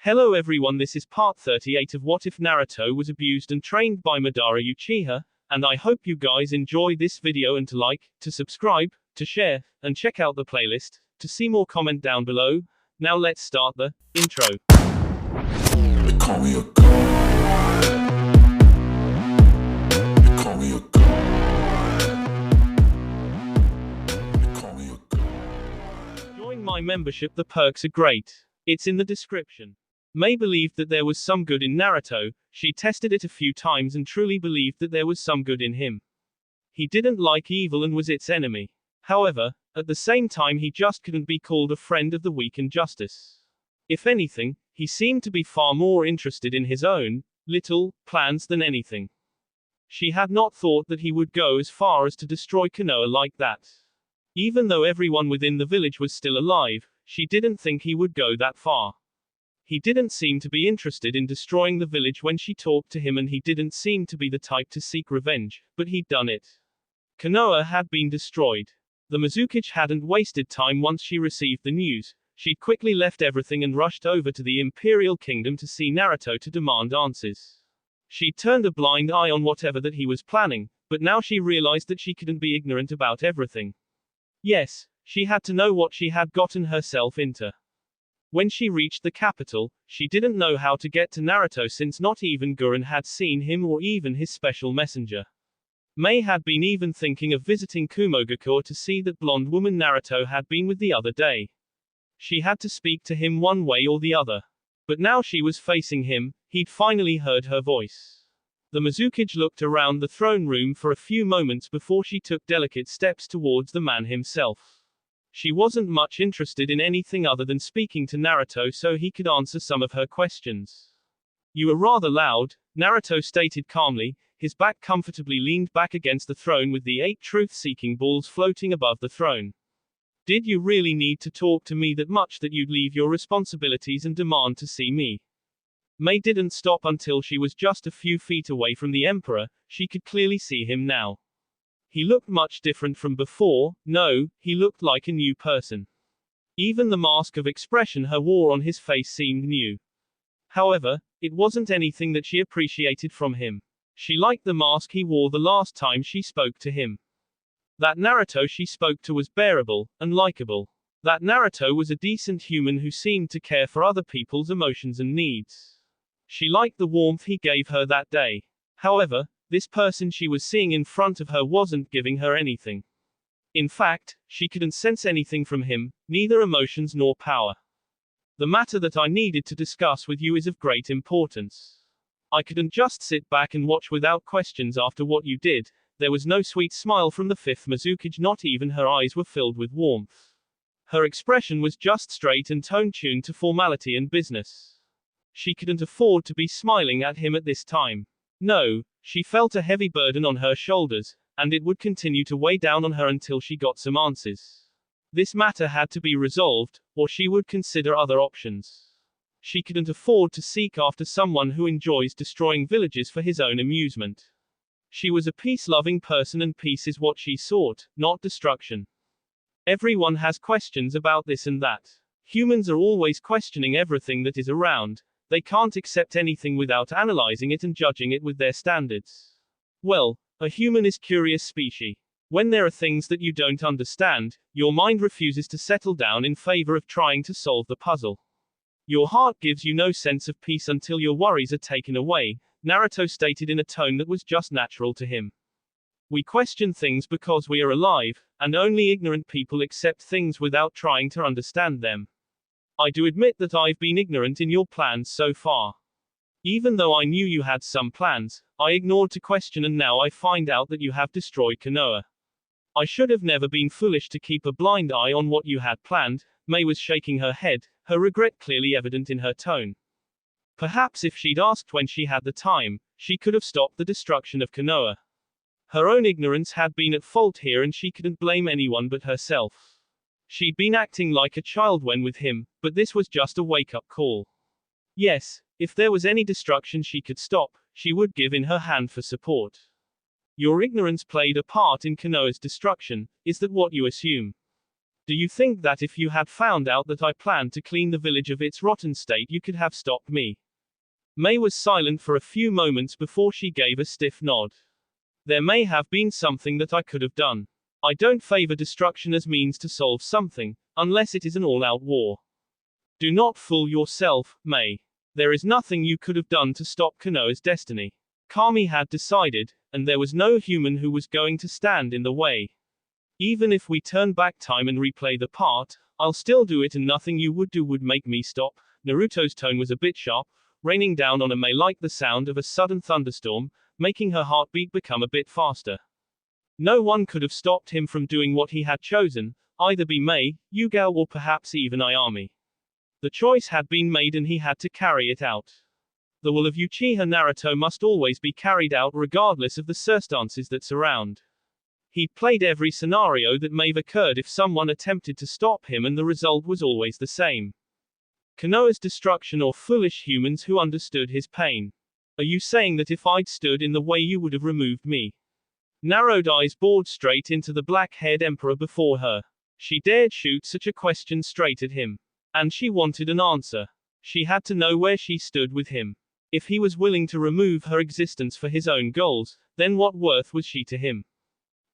Hello everyone, this is part 38 of What If Naruto Was Abused and Trained by Madara Uchiha, and I hope you guys enjoy this video and to like, to subscribe, to share, and check out the playlist, to see more comment down below. Now let's start the intro. They call me a god. They call me a god. They call me a god. Join my membership, the perks are great. It's in the description. May believed that there was some good in Naruto, she tested it a few times and truly believed that there was some good in him. He didn't like evil and was its enemy. However, at the same time he just couldn't be called a friend of the weak and justice. If anything, he seemed to be far more interested in his own, little, plans than anything. She had not thought that he would go as far as to destroy Konoha like that. Even though everyone within the village was still alive, she didn't think he would go that far. He didn't seem to be interested in destroying the village when she talked to him, and he didn't seem to be the type to seek revenge, but he'd done it. Konoha had been destroyed. The Mizukage hadn't wasted time once she received the news. She'd quickly left everything and rushed over to the Imperial Kingdom to see Naruto to demand answers. She turned a blind eye on whatever that he was planning, but now she realized that she couldn't be ignorant about everything. Yes, she had to know what she had gotten herself into. When she reached the capital, she didn't know how to get to Naruto since not even Gurren had seen him or even his special messenger. May had been even thinking of visiting Kumogakure to see that blonde woman Naruto had been with the other day. She had to speak to him one way or the other. But now she was facing him, he'd finally heard her voice. The Mizukage looked around the throne room for a few moments before she took delicate steps towards the man himself. She wasn't much interested in anything other than speaking to Naruto so he could answer some of her questions. You are rather loud, Naruto stated calmly, his back comfortably leaned back against the throne with the 8 truth-seeking balls floating above the throne. Did you really need to talk to me that much that you'd leave your responsibilities and demand to see me? May didn't stop until she was just a few feet away from the Emperor. She could clearly see him now. He looked much different from before. No, he looked like a new person. Even the mask of expression her wore on his face seemed new. However, it wasn't anything that she appreciated from him. She liked the mask he wore the last time she spoke to him. That Naruto she spoke to was bearable and likable. That Naruto was a decent human who seemed to care for other people's emotions and needs. She liked the warmth he gave her that day. However, this person she was seeing in front of her wasn't giving her anything. In fact, she couldn't sense anything from him, neither emotions nor power. The matter that I needed to discuss with you is of great importance. I couldn't just sit back and watch without questions after what you did. There was no sweet smile from the 5th Mizukage, not even her eyes were filled with warmth. Her expression was just straight and tone-tuned to formality and business. She couldn't afford to be smiling at him at this time. No, she felt a heavy burden on her shoulders, and it would continue to weigh down on her until she got some answers. This matter had to be resolved, or she would consider other options. She couldn't afford to seek after someone who enjoys destroying villages for his own amusement. She was a peace-loving person and peace is what she sought, not destruction. Everyone has questions about this and that. Humans are always questioning everything that is around. They can't accept anything without analyzing it and judging it with their standards. Well, a human is curious species. When there are things that you don't understand, your mind refuses to settle down in favor of trying to solve the puzzle. Your heart gives you no sense of peace until your worries are taken away, Naruto stated in a tone that was just natural to him. We question things because we are alive, and only ignorant people accept things without trying to understand them. I do admit that I've been ignorant in your plans so far. Even though I knew you had some plans, I ignored to question, and now I find out that you have destroyed Konoha. I should have never been foolish to keep a blind eye on what you had planned. May was shaking her head, her regret clearly evident in her tone. Perhaps if she'd asked when she had the time, she could have stopped the destruction of Konoha. Her own ignorance had been at fault here and she couldn't blame anyone but herself. She'd been acting like a child when with him, but this was just a wake-up call. Yes, if there was any destruction she could stop, she would give in her hand for support. Your ignorance played a part in Konoha's destruction, is that what you assume? Do you think that if you had found out that I planned to clean the village of its rotten state you could have stopped me? May was silent for a few moments before she gave a stiff nod. There may have been something that I could have done. I don't favor destruction as means to solve something, unless it is an all-out war. Do not fool yourself, May. There is nothing you could have done to stop Konoha's destiny. Kami had decided, and there was no human who was going to stand in the way. Even if we turn back time and replay the part, I'll still do it and nothing you would do would make me stop. Naruto's tone was a bit sharp, raining down on May like the sound of a sudden thunderstorm, making her heartbeat become a bit faster. No one could have stopped him from doing what he had chosen, either be May, Yugao or perhaps even Ayami. The choice had been made and he had to carry it out. The will of Uchiha Naruto must always be carried out regardless of the circumstances that surround. He played every scenario that may have occurred if someone attempted to stop him and the result was always the same. Konoha's destruction or foolish humans who understood his pain. Are you saying that if I'd stood in the way you would have removed me? Narrowed eyes bored straight into the black-haired emperor before her. She dared shoot such a question straight at him. And she wanted an answer. She had to know where she stood with him. If he was willing to remove her existence for his own goals, then what worth was she to him?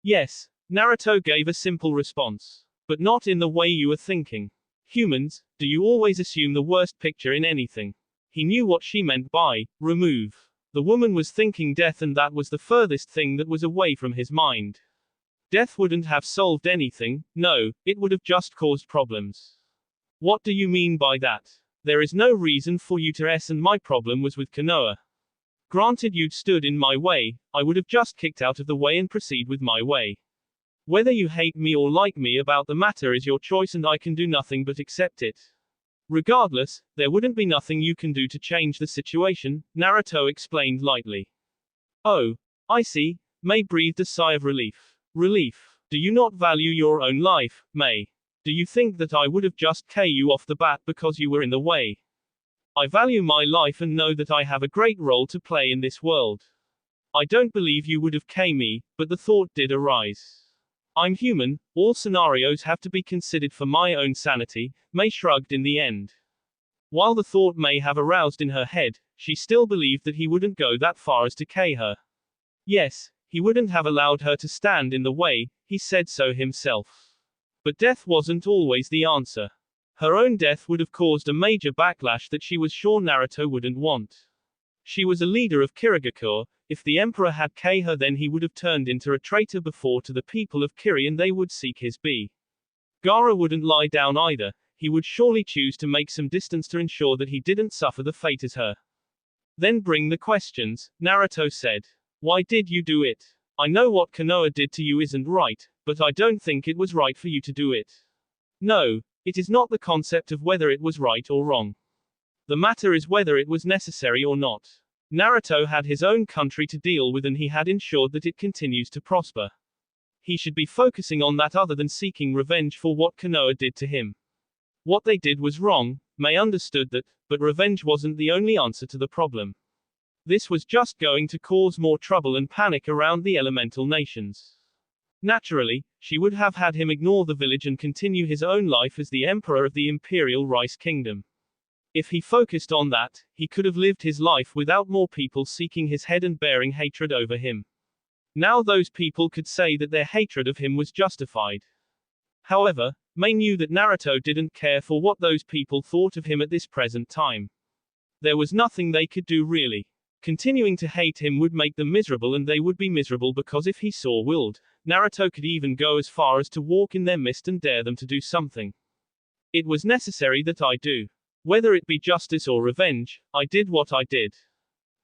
Yes, Naruto gave a simple response. But not in the way you are thinking. Humans, do you always assume the worst picture in anything? He knew what she meant by remove. The woman was thinking death and that was the furthest thing that was away from his mind. Death wouldn't have solved anything, no, it would have just caused problems. What do you mean by that? There is no reason for you to and my problem was with Konoha. Granted you'd stood in my way, I would have just kicked out of the way and proceed with my way. Whether you hate me or like me about the matter is your choice and I can do nothing but accept it. Regardless, there wouldn't be nothing you can do to change the situation, Naruto explained lightly. Oh, I see, May breathed a sigh of relief. Relief. Do you not value your own life, May? Do you think that I would have just KO'd you off the bat because you were in the way? I value my life and know that I have a great role to play in this world. I don't believe you would have KO'd me, but the thought did arise. I'm human, all scenarios have to be considered for my own sanity, May shrugged in the end. While the thought may have aroused in her head, she still believed that he wouldn't go that far as to KO her. Yes, he wouldn't have allowed her to stand in the way, he said so himself. But death wasn't always the answer. Her own death would have caused a major backlash that she was sure Naruto wouldn't want. She was a leader of Kirigakure. If the emperor had KO'd her then he would have turned into a traitor before to the people of Kiri and they would seek his B. Gaara wouldn't lie down either, he would surely choose to make some distance to ensure that he didn't suffer the fate as her. Then bring the questions, Naruto said. Why did you do it? I know what Konoha did to you isn't right, but I don't think it was right for you to do it. No, it is not the concept of whether it was right or wrong. The matter is whether it was necessary or not. Naruto had his own country to deal with and he had ensured that it continues to prosper. He should be focusing on that other than seeking revenge for what Konoha did to him. What they did was wrong, May understood that, but revenge wasn't the only answer to the problem. This was just going to cause more trouble and panic around the elemental nations. Naturally, she would have had him ignore the village and continue his own life as the emperor of the Imperial Rice Kingdom. If he focused on that, he could have lived his life without more people seeking his head and bearing hatred over him. Now those people could say that their hatred of him was justified. However, May knew that Naruto didn't care for what those people thought of him at this present time. There was nothing they could do really. Continuing to hate him would make them miserable and they would be miserable because if he saw willed, Naruto could even go as far as to walk in their midst and dare them to do something. It was necessary that I do. Whether it be justice or revenge, I did what I did.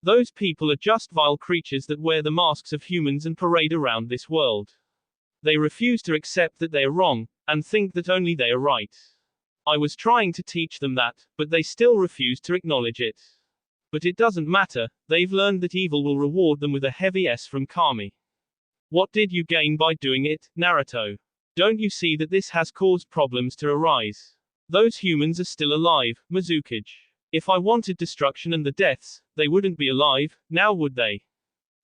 Those people are just vile creatures that wear the masks of humans and parade around this world. They refuse to accept that they are wrong, and think that only they are right. I was trying to teach them that, but they still refuse to acknowledge it. But it doesn't matter, they've learned that evil will reward them with a heavy S from Kami. What did you gain by doing it, Naruto? Don't you see that this has caused problems to arise? Those humans are still alive, Mizukage. If I wanted destruction and the deaths, they wouldn't be alive, now would they?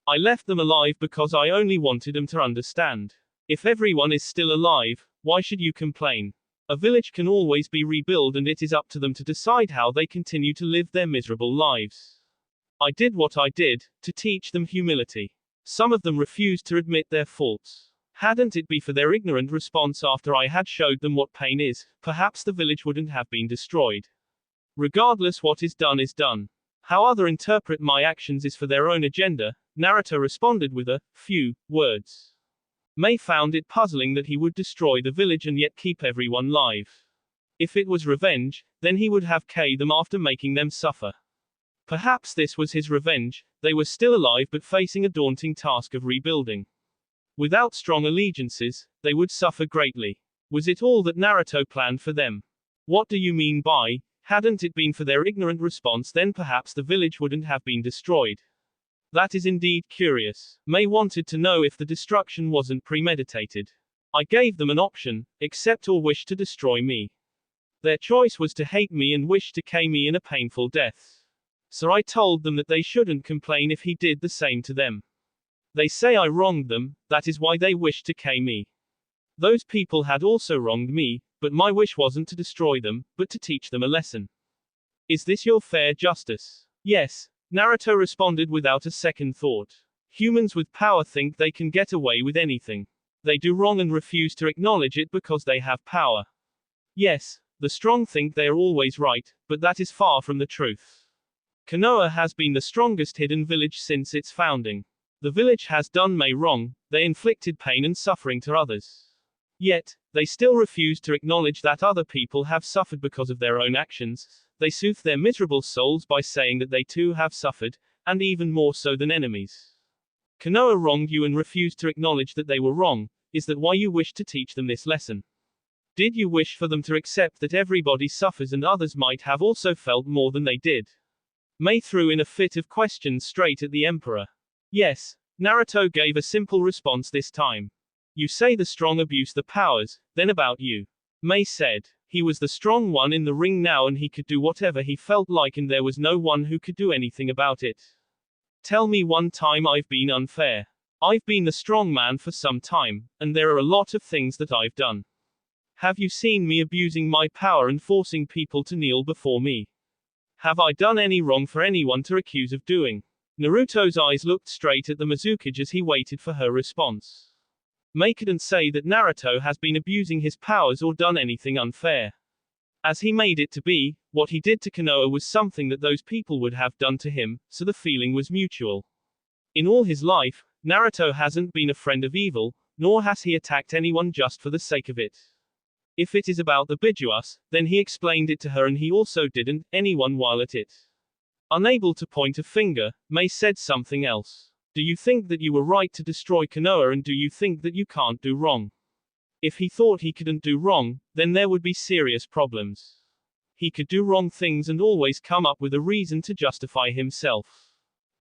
I left them alive because I only wanted them to understand. If everyone is still alive, Why should you complain? A village can always be rebuilt and it is up to them to decide how they continue to live their miserable lives. I did what I did, to teach them humility. Some of them refused to admit their faults. Hadn't it be for their ignorant response after I had showed them what pain is, perhaps the village wouldn't have been destroyed. Regardless, what is done is done. How others interpret my actions is for their own agenda, Naruto responded with a few words. Mei found it puzzling that he would destroy the village and yet keep everyone alive. If it was revenge, then he would have killed them after making them suffer. Perhaps this was his revenge, they were still alive but facing a daunting task of rebuilding. Without strong allegiances, they would suffer greatly. Was it all that Naruto planned for them? What do you mean by, hadn't it been for their ignorant response then perhaps the village wouldn't have been destroyed? That is indeed curious. Mei wanted to know if the destruction wasn't premeditated. I gave them an option, accept or wish to destroy me. Their choice was to hate me and wish to kill me in a painful death. So I told them that they shouldn't complain if he did the same to them. They say I wronged them, that is why they wished to kill me. Those people had also wronged me, but my wish wasn't to destroy them, but to teach them a lesson. Is this your fair justice? Yes, Naruto responded without a second thought. Humans with power think they can get away with anything. They do wrong and refuse to acknowledge it because they have power. Yes, the strong think they are always right, but that is far from the truth. Konoha has been the strongest hidden village since its founding. The village has done Mei wrong, they inflicted pain and suffering to others. Yet, they still refuse to acknowledge that other people have suffered because of their own actions. They soothe their miserable souls by saying that they too have suffered, and even more so than enemies. Konoha wronged you and refused to acknowledge that they were wrong. Is that why you wish to teach them this lesson? Did you wish for them to accept that everybody suffers and others might have also felt more than they did? Mei threw in a fit of questions straight at the emperor. Yes, Naruto gave a simple response this time. You say the strong abuse the powers, then about you. Mei said. He was the strong one in the ring now and he could do whatever he felt like and there was no one who could do anything about it. Tell me one time I've been unfair. I've been the strong man for some time, and there are a lot of things that I've done. Have you seen me abusing my power and forcing people to kneel before me? Have I done any wrong for anyone to accuse of doing? Naruto's eyes looked straight at the Mizukage as he waited for her response. Mei couldn't say that Naruto has been abusing his powers or done anything unfair. As he made it to be, what he did to Konoha was something that those people would have done to him, so the feeling was mutual. In all his life, Naruto hasn't been a friend of evil, nor has he attacked anyone just for the sake of it. If it is about the Bijuas, then he explained it to her and he also didn't, anyone while at it. Unable to point a finger, Mei said something else. Do you think that you were right to destroy Konoha and do you think that you can't do wrong? If he thought he couldn't do wrong, then there would be serious problems. He could do wrong things and always come up with a reason to justify himself.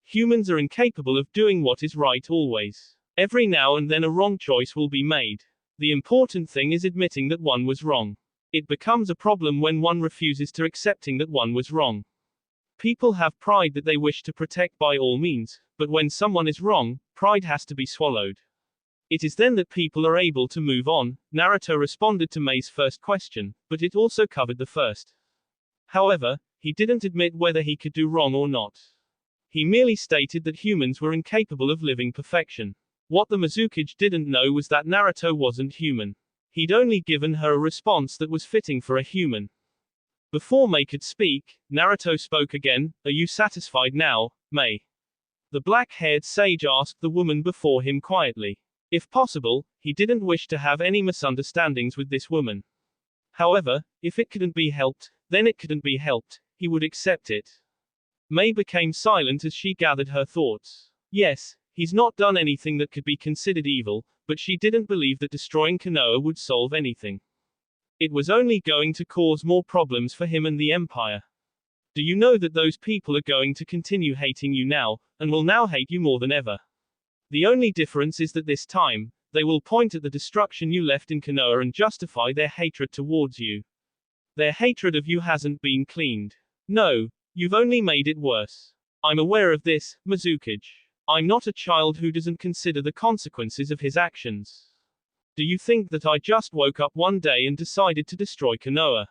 Humans are incapable of doing what is right always. Every now and then a wrong choice will be made. The important thing is admitting that one was wrong. It becomes a problem when one refuses to accepting that one was wrong. People have pride that they wish to protect by all means, but when someone is wrong, pride has to be swallowed. It is then that people are able to move on. Naruto responded to Mei's first question, but it also covered the first. However, he didn't admit whether he could do wrong or not. He merely stated that humans were incapable of living perfection. What the Mizukage didn't know was that Naruto wasn't human. He'd only given her a response that was fitting for a human. Before Mei could speak, Naruto spoke again. Are you satisfied now, Mei? The black-haired sage asked the woman before him quietly. If possible, he didn't wish to have any misunderstandings with this woman. However, if it couldn't be helped, then it couldn't be helped. He would accept it. Mei became silent as she gathered her thoughts. Yes, he's not done anything that could be considered evil, but she didn't believe that destroying Konoha would solve anything. It was only going to cause more problems for him and the Empire. Do you know that those people are going to continue hating you now, and will now hate you more than ever? The only difference is that this time, they will point at the destruction you left in Konoha and justify their hatred towards you. Their hatred of you hasn't been cleaned. No, you've only made it worse. I'm aware of this, Mizukage. I'm not a child who doesn't consider the consequences of his actions. Do you think that I just woke up one day and decided to destroy Konoha?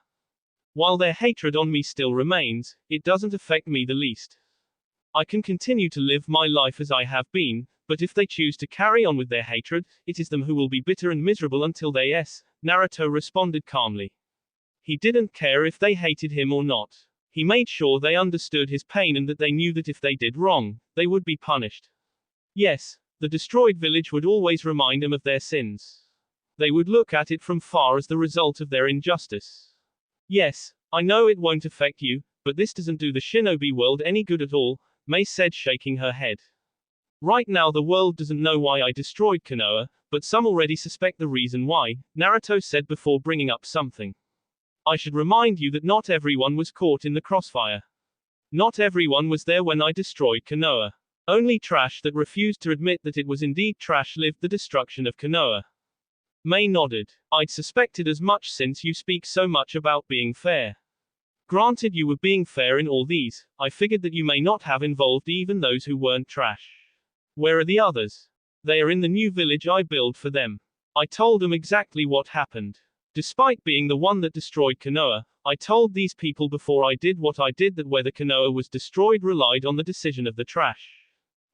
While their hatred on me still remains, it doesn't affect me the least. I can continue to live my life as I have been, but if they choose to carry on with their hatred, it is them who will be bitter and miserable until they yes, Naruto responded calmly. He didn't care if they hated him or not. He made sure they understood his pain and that they knew that if they did wrong, they would be punished. Yes, the destroyed village would always remind them of their sins. They would look at it from far as the result of their injustice. Yes, I know it won't affect you, but this doesn't do the shinobi world any good at all, Mei said, shaking her head. Right now the world doesn't know why I destroyed Konoha, but some already suspect the reason why, Naruto said before bringing up something. I should remind you that not everyone was caught in the crossfire. Not everyone was there when I destroyed Konoha. Only trash that refused to admit that it was indeed trash lived the destruction of Konoha. Mei nodded. I'd suspected as much since you speak so much about being fair. Granted you were being fair in all these, I figured that you may not have involved even those who weren't trash. Where are the others? They are in the new village I built for them. I told them exactly what happened. Despite being the one that destroyed Konoha, I told these people before I did what I did that whether Konoha was destroyed relied on the decision of the trash.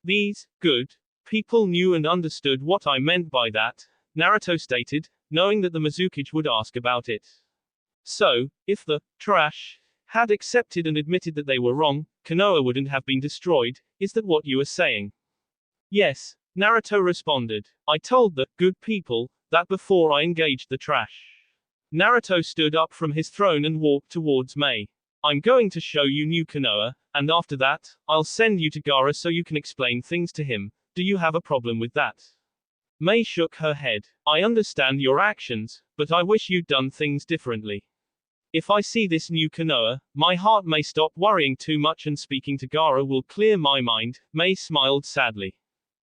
These, good, people knew and understood what I meant by that, Naruto stated, knowing that the Mizukage would ask about it. So, if the trash had accepted and admitted that they were wrong, Konoha wouldn't have been destroyed, is that what you are saying? Yes, Naruto responded. I told the good people that before I engaged the trash. Naruto stood up from his throne and walked towards Mei. I'm going to show you new Konoha, and after that, I'll send you to Gaara so you can explain things to him. Do you have a problem with that? Mei shook her head. I understand your actions, but I wish you'd done things differently. If I see this new Konoha, my heart may stop worrying too much and speaking to Gaara will clear my mind, Mei smiled sadly.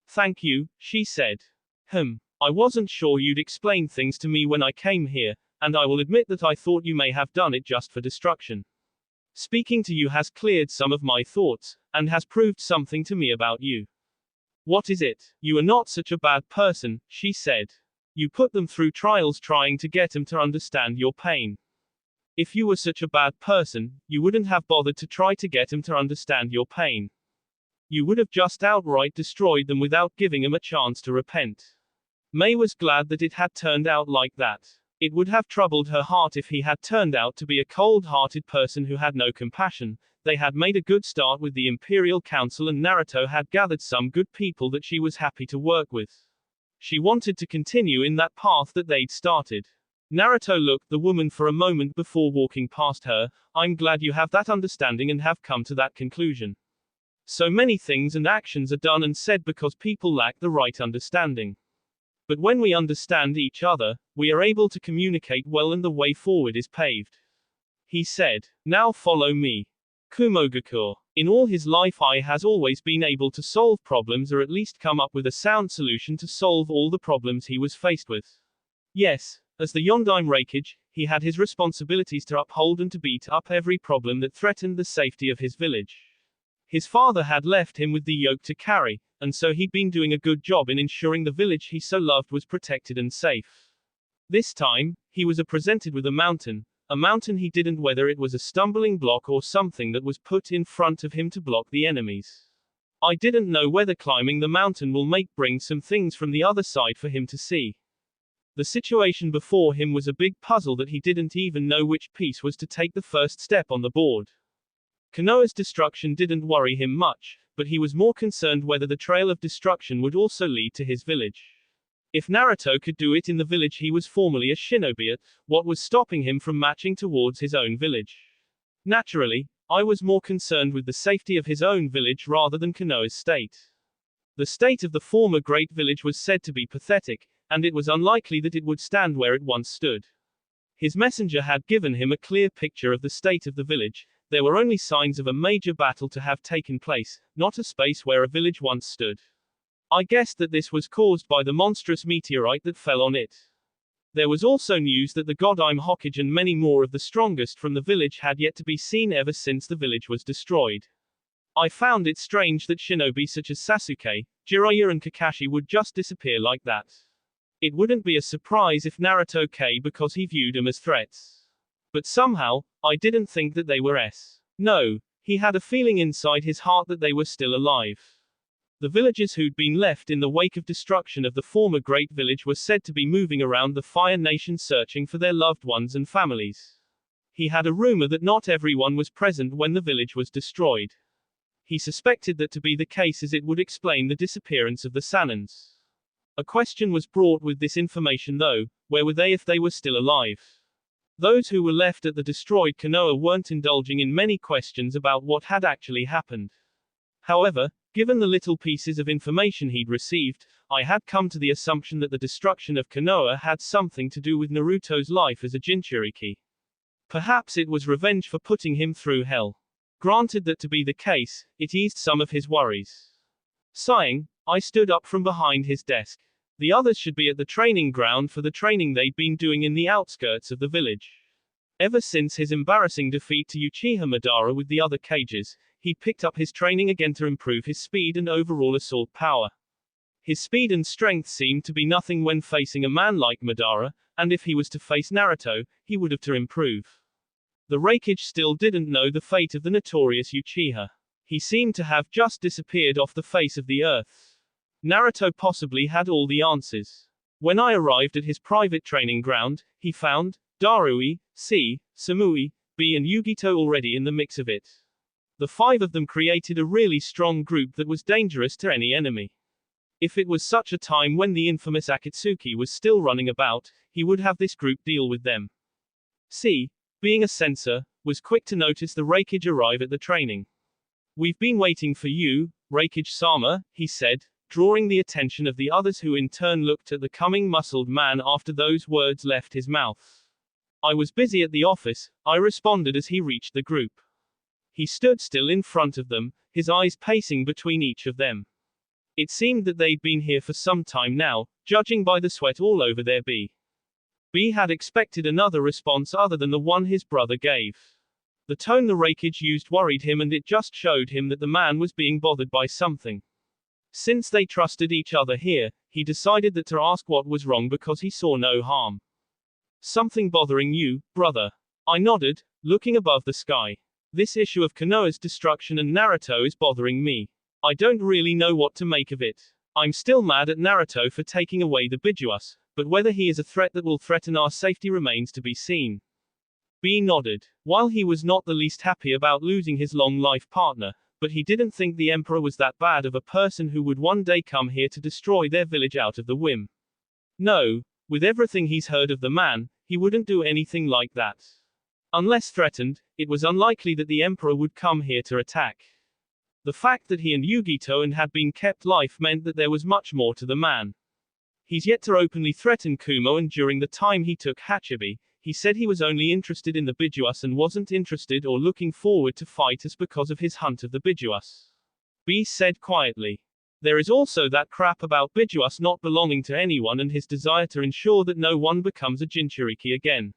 Thank you, she said. I wasn't sure you'd explain things to me when I came here, and I will admit that I thought you may have done it just for destruction. Speaking to you has cleared some of my thoughts, and has proved something to me about you. What is it? You are not such a bad person, she said. You put them through trials trying to get them to understand your pain. If you were such a bad person, you wouldn't have bothered to try to get them to understand your pain. You would have just outright destroyed them without giving them a chance to repent. Mei was glad that it had turned out like that. It would have troubled her heart if he had turned out to be a cold-hearted person who had no compassion. They had made a good start with the Imperial Council and Naruto had gathered some good people that she was happy to work with. She wanted to continue in that path that they'd started. Naruto looked the woman for a moment before walking past her. I'm glad you have that understanding and have come to that conclusion. So many things and actions are done and said because people lack the right understanding. But when we understand each other, we are able to communicate well and the way forward is paved. He said, now follow me. Kumogakur. In all his life Ai has always been able to solve problems or at least come up with a sound solution to solve all the problems he was faced with. Yes, as the Yondaime Raikage, he had his responsibilities to uphold and to beat up every problem that threatened the safety of his village. His father had left him with the yoke to carry, and so he'd been doing a good job in ensuring the village he so loved was protected and safe. This time, he was presented with a mountain he didn't whether it was a stumbling block or something that was put in front of him to block the enemies. I didn't know whether climbing the mountain will bring some things from the other side for him to see. The situation before him was a big puzzle that he didn't even know which piece was to take the first step on the board. Konoha's destruction didn't worry him much, but he was more concerned whether the trail of destruction would also lead to his village. If Naruto could do it in the village he was formerly a shinobi at, what was stopping him from marching towards his own village? Naturally, I was more concerned with the safety of his own village rather than Konoha's state. The state of the former great village was said to be pathetic, and it was unlikely that it would stand where it once stood. His messenger had given him a clear picture of the state of the village. There were only signs of a major battle to have taken place, not a space where a village once stood. I guessed that this was caused by the monstrous meteorite that fell on it. There was also news that the Godime Hokage and many more of the strongest from the village had yet to be seen ever since the village was destroyed. I found it strange that shinobi such as Sasuke, Jiraiya and Kakashi would just disappear like that. It wouldn't be a surprise if Naruto came because he viewed them as threats. But somehow, I didn't think that they were s. No, he had a feeling inside his heart that they were still alive. The villagers who'd been left in the wake of destruction of the former great village were said to be moving around the Fire Nation searching for their loved ones and families. He had a rumor that not everyone was present when the village was destroyed. He suspected that to be the case, as it would explain the disappearance of the Sanins. A question was brought with this information though: where were they if they were still alive? Those who were left at the destroyed Konoha weren't indulging in many questions about what had actually happened. However, given the little pieces of information he'd received, I had come to the assumption that the destruction of Konoha had something to do with Naruto's life as a Jinchuriki. Perhaps it was revenge for putting him through hell. Granted that to be the case, it eased some of his worries. Sighing, I stood up from behind his desk. The others should be at the training ground for the training they'd been doing in the outskirts of the village. Ever since his embarrassing defeat to Uchiha Madara with the other cages, he'd picked up his training again to improve his speed and overall assault power. His speed and strength seemed to be nothing when facing a man like Madara, and if he was to face Naruto, he would have to improve. The Raikage still didn't know the fate of the notorious Uchiha. He seemed to have just disappeared off the face of the earth. Naruto possibly had all the answers. When I arrived at his private training ground, he found Darui, C, Samui, B and Yugito already in the mix of it. The five of them created a really strong group that was dangerous to any enemy. If it was such a time when the infamous Akatsuki was still running about, he would have this group deal with them. C, being a censor, was quick to notice the Raikage arrive at the training. "We've been waiting for you, Raikage-sama," he said, drawing the attention of the others, who in turn looked at the coming muscled man after those words left his mouth. "I was busy at the office," I responded as he reached the group. He stood still in front of them, his eyes pacing between each of them. It seemed that they'd been here for some time now, judging by the sweat all over their B. B had expected another response other than the one his brother gave. The tone the Raikage used worried him, and it just showed him that the man was being bothered by something. Since they trusted each other here, he decided that to ask what was wrong because he saw no harm. "Something bothering you, brother?" I nodded, looking above the sky. "This issue of Konoha's destruction and Naruto is bothering me. I don't really know what to make of it. I'm still mad at Naruto for taking away the Bijuas, but whether he is a threat that will threaten our safety remains to be seen." B nodded. While he was not the least happy about losing his long-life partner, but he didn't think the Emperor was that bad of a person who would one day come here to destroy their village out of the whim. No, with everything he's heard of the man, he wouldn't do anything like that. Unless threatened, it was unlikely that the Emperor would come here to attack. The fact that he and Yugito had been kept alive meant that there was much more to the man. He's yet to openly threaten Kumo, and during the time he took Hachibi, he said he was only interested in the Bijuas and wasn't interested or looking forward to fight us because of his hunt of the Bijuas. B said quietly. There is also that crap about Bijuas not belonging to anyone and his desire to ensure that no one becomes a Jinchuriki again.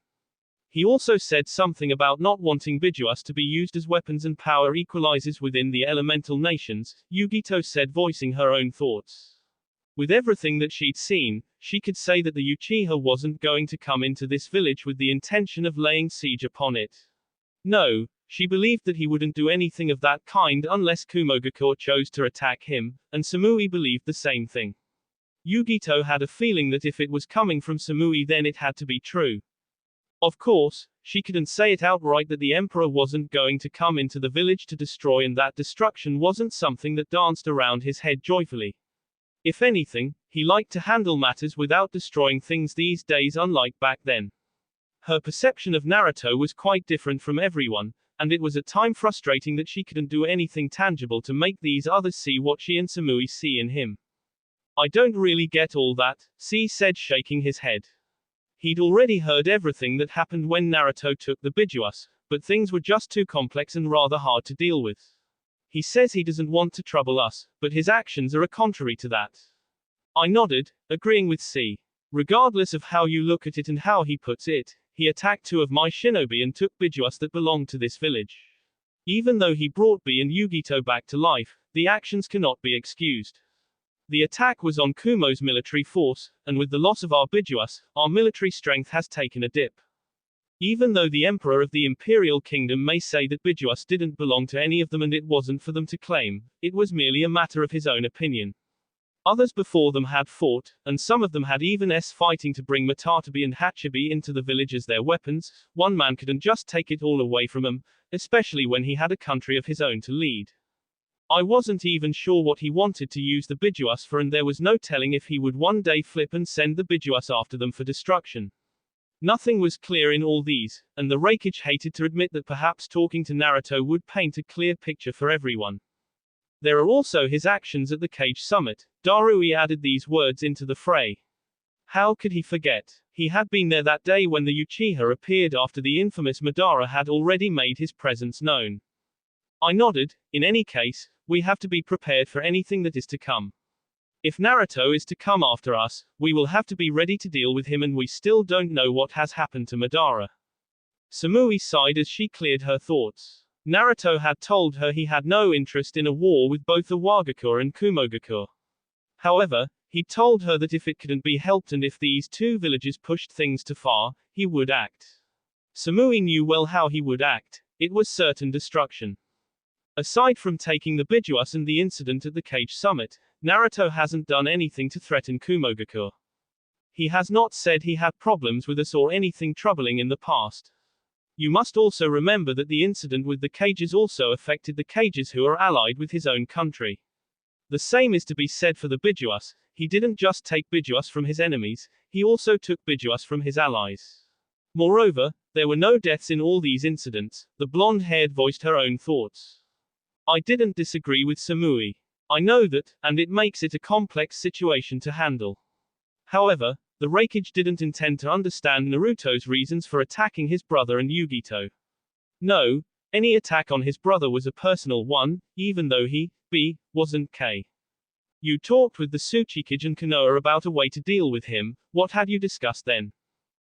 He also said something about not wanting Bijuas to be used as weapons and power equalizers within the elemental nations, Yugito said, voicing her own thoughts. With everything that she'd seen, she could say that the Uchiha wasn't going to come into this village with the intention of laying siege upon it. No, she believed that he wouldn't do anything of that kind unless Kumogakure chose to attack him, and Samui believed the same thing. Yugito had a feeling that if it was coming from Samui, then it had to be true. Of course, she couldn't say it outright that the Emperor wasn't going to come into the village to destroy, and that destruction wasn't something that danced around his head joyfully. If anything, he liked to handle matters without destroying things these days, unlike back then. Her perception of Naruto was quite different from everyone, and it was at times frustrating that she couldn't do anything tangible to make these others see what she and Samui see in him. "I don't really get all that," C said, shaking his head. He'd already heard everything that happened when Naruto took the Bijuas, but things were just too complex and rather hard to deal with. He says he doesn't want to trouble us, but his actions are contrary to that. I nodded, agreeing with C. Regardless of how you look at it and how he puts it, he attacked 2 of my shinobi and took Bijuas that belonged to this village. Even though he brought B and Yugito back to life, the actions cannot be excused. The attack was on Kumo's military force, and with the loss of our Bijuas, our military strength has taken a dip. Even though the Emperor of the Imperial Kingdom may say that Bijuas didn't belong to any of them and it wasn't for them to claim, it was merely a matter of his own opinion. Others before them had fought, and some of them had even fighting to bring Matatabi and Hachibi into the village as their weapons. One man couldn't just take it all away from them, especially when he had a country of his own to lead. I wasn't even sure what he wanted to use the Bijuas for, and there was no telling if he would one day flip and send the Bijuas after them for destruction. Nothing was clear in all these, and the Raikage hated to admit that perhaps talking to Naruto would paint a clear picture for everyone. There are also his actions at the Cage Summit. Darui added these words into the fray. How could he forget? He had been there that day when the Uchiha appeared after the infamous Madara had already made his presence known. I nodded. In any case, we have to be prepared for anything that is to come. If Naruto is to come after us, we will have to be ready to deal with him, and we still don't know what has happened to Madara. Samui sighed as she cleared her thoughts. Naruto had told her he had no interest in a war with both the Wagakur and Kumogakur. However, he told her that if it couldn't be helped and if these two villages pushed things too far, he would act. Samui knew well how he would act. It was certain destruction. Aside from taking the Bijuas and the incident at the Cage Summit, Naruto hasn't done anything to threaten Kumogakur. He has not said he had problems with us or anything troubling in the past. You must also remember that the incident with the Cages also affected the Cages who are allied with his own country. The same is to be said for the Bijuas. He didn't just take Bijuas from his enemies, he also took Bijuas from his allies. Moreover, there were no deaths in all these incidents. The blonde-haired voiced her own thoughts. I didn't disagree with Samui. I know that, and it makes it a complex situation to handle. However, the Raikage didn't intend to understand Naruto's reasons for attacking his brother and Yugito. No, any attack on his brother was a personal one, even though he, wasn't K. You talked with the Tsuchikage and Konoha about a way to deal with him. What had you discussed then?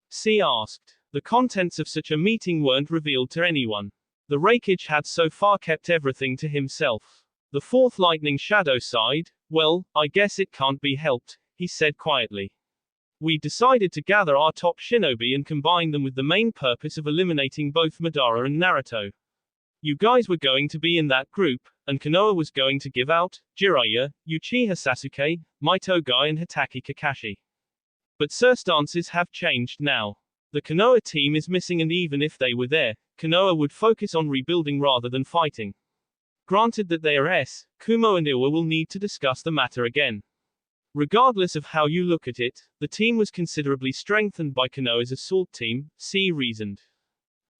C asked. The contents of such a meeting weren't revealed to anyone. The Raikage had so far kept everything to himself. The fourth lightning shadow sighed. Well, I guess it can't be helped, he said quietly. We decided to gather our top shinobi and combine them with the main purpose of eliminating both Madara and Naruto. You guys were going to be in that group, and Konoha was going to give out Jiraiya, Uchiha Sasuke, Maito Gai and Hitaki Kakashi. But circumstances have changed now. The Konoha team is missing, and even if they were there, Konoha would focus on rebuilding rather than fighting. Granted that they are Kumo and Iwa will need to discuss the matter again. Regardless of how you look at it, the team was considerably strengthened by Konoha's assault team, C reasoned.